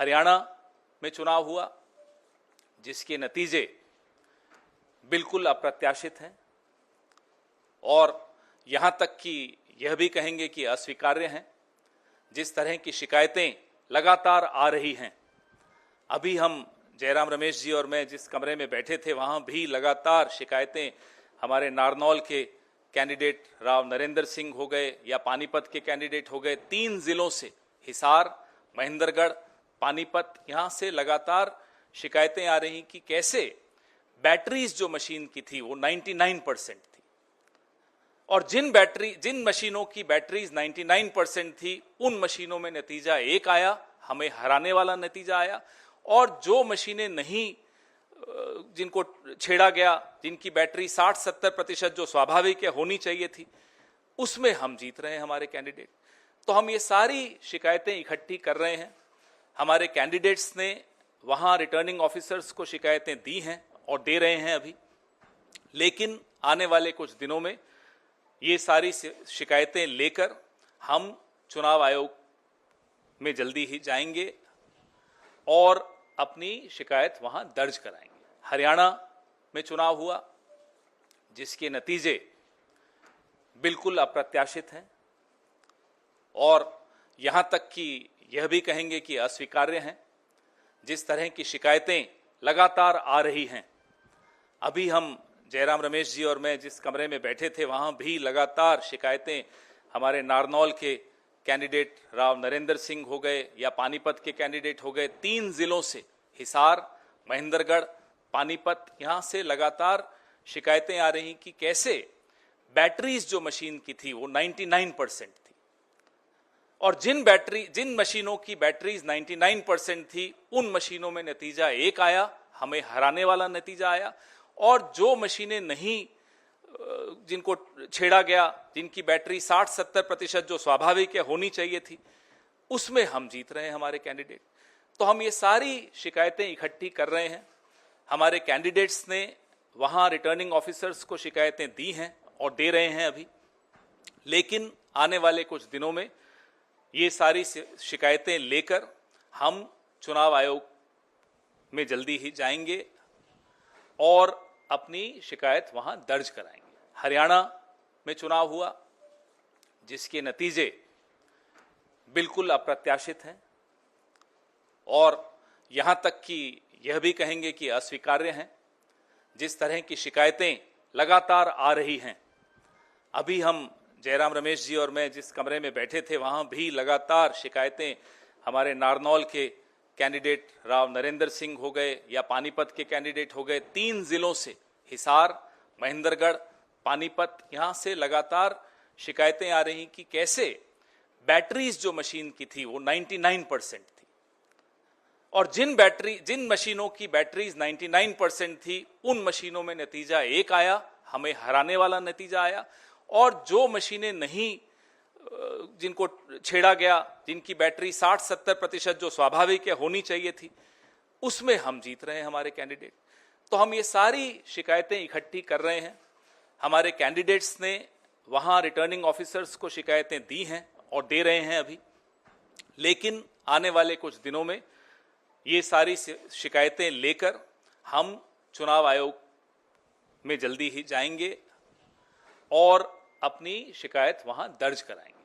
हरियाणा में चुनाव हुआ जिसके नतीजे बिल्कुल अप्रत्याशित हैं और यहाँ तक कि यह भी कहेंगे कि अस्वीकार्य हैं। जिस तरह की शिकायतें लगातार आ रही हैं, अभी हम जयराम रमेश जी और मैं जिस कमरे में बैठे थे वहाँ भी लगातार शिकायतें हमारे नारनौल के कैंडिडेट राव नरेंद्र सिंह हो गए या पानीपत के कैंडिडेट हो गए, 3 जिलों से हिसार, महेंद्रगढ़, पानीपत, यहाँ से लगातार शिकायतें आ रही कि कैसे बैटरीज जो मशीन की थी वो 99% थी और जिन मशीनों की बैटरीज 99% थी उन मशीनों में नतीजा एक आया, हमें हराने वाला नतीजा आया, और जो मशीनें नहीं, जिनको छेड़ा गया, जिनकी बैटरी 60-70% जो स्वाभाविक है होनी चाहिए थी, उसमें हम जीत रहे हैं हमारे कैंडिडेट। तो हम ये सारी शिकायतें इकट्ठी कर रहे हैं। हमारे कैंडिडेट्स ने वहां रिटर्निंग ऑफिसर्स को शिकायतें दी हैं और दे रहे हैं अभी, लेकिन आने वाले कुछ दिनों में ये सारी शिकायतें लेकर हम चुनाव आयोग में जल्दी ही जाएंगे और अपनी शिकायत वहां दर्ज कराएंगे। हरियाणा में चुनाव हुआ जिसके नतीजे बिल्कुल अप्रत्याशित हैं और यहाँ तक कि यह भी कहेंगे कि अस्वीकार्य हैं। जिस तरह की शिकायतें लगातार आ रही हैं, अभी हम जयराम रमेश जी और मैं जिस कमरे में बैठे थे वहाँ भी लगातार शिकायतें हमारे नारनौल के कैंडिडेट राव नरेंद्र सिंह हो गए या पानीपत के कैंडिडेट हो गए, 3 जिलों से हिसार, महेंद्रगढ़, पानीपत, यहाँ से लगातार शिकायतें आ रही कि कैसे बैटरीज जो मशीन की थी वो 99% थी और जिन मशीनों की बैटरीज 99% थी उन मशीनों में नतीजा एक आया, हमें हराने वाला नतीजा आया, और जो मशीनें नहीं, जिनको छेड़ा गया, जिनकी बैटरी 60-70% जो स्वाभाविक है होनी चाहिए थी, उसमें हम जीत रहे हैं हमारे कैंडिडेट। तो हम ये सारी शिकायतें इकट्ठी कर रहे हैं। हमारे कैंडिडेट्स ने वहां रिटर्निंग ऑफिसर्स को शिकायतें दी हैं और दे रहे हैं अभी, लेकिन आने वाले कुछ दिनों में ये सारी शिकायतें लेकर हम चुनाव आयोग में जल्दी ही जाएंगे और अपनी शिकायत वहां दर्ज कराएंगे। हरियाणा में चुनाव हुआ जिसके नतीजे बिल्कुल अप्रत्याशित हैं और यहां तक कि यह भी कहेंगे कि अस्वीकार्य हैं। जिस तरह की शिकायतें लगातार आ रही हैं, अभी हम जयराम रमेश जी और मैं जिस कमरे में बैठे थे वहां भी लगातार शिकायतें हमारे नारनौल के कैंडिडेट राव नरेंद्र सिंह हो गए या पानीपत के कैंडिडेट हो गए, 3 जिलों से हिसार, महेंद्रगढ़, पानीपत, यहाँ से लगातार शिकायतें आ रही कि कैसे बैटरीज जो मशीन की थी वो 99% थी और जिन मशीनों की बैटरीज 99% थी उन मशीनों में नतीजा एक आया, हमें हराने वाला नतीजा आया, और जो मशीनें नहीं, जिनको छेड़ा गया, जिनकी बैटरी 60-70% जो स्वाभाविक है होनी चाहिए थी, उसमें हम जीत रहे हैं हमारे कैंडिडेट। तो हम ये सारी शिकायतें इकट्ठी कर रहे हैं। हमारे कैंडिडेट्स ने वहां रिटर्निंग ऑफिसर्स को शिकायतें दी हैं और दे रहे हैं अभी, लेकिन आने वाले कुछ दिनों में ये सारी शिकायतें लेकर हम चुनाव आयोग में जल्दी ही जाएंगे और अपनी शिकायत वहां दर्ज कराएंगे।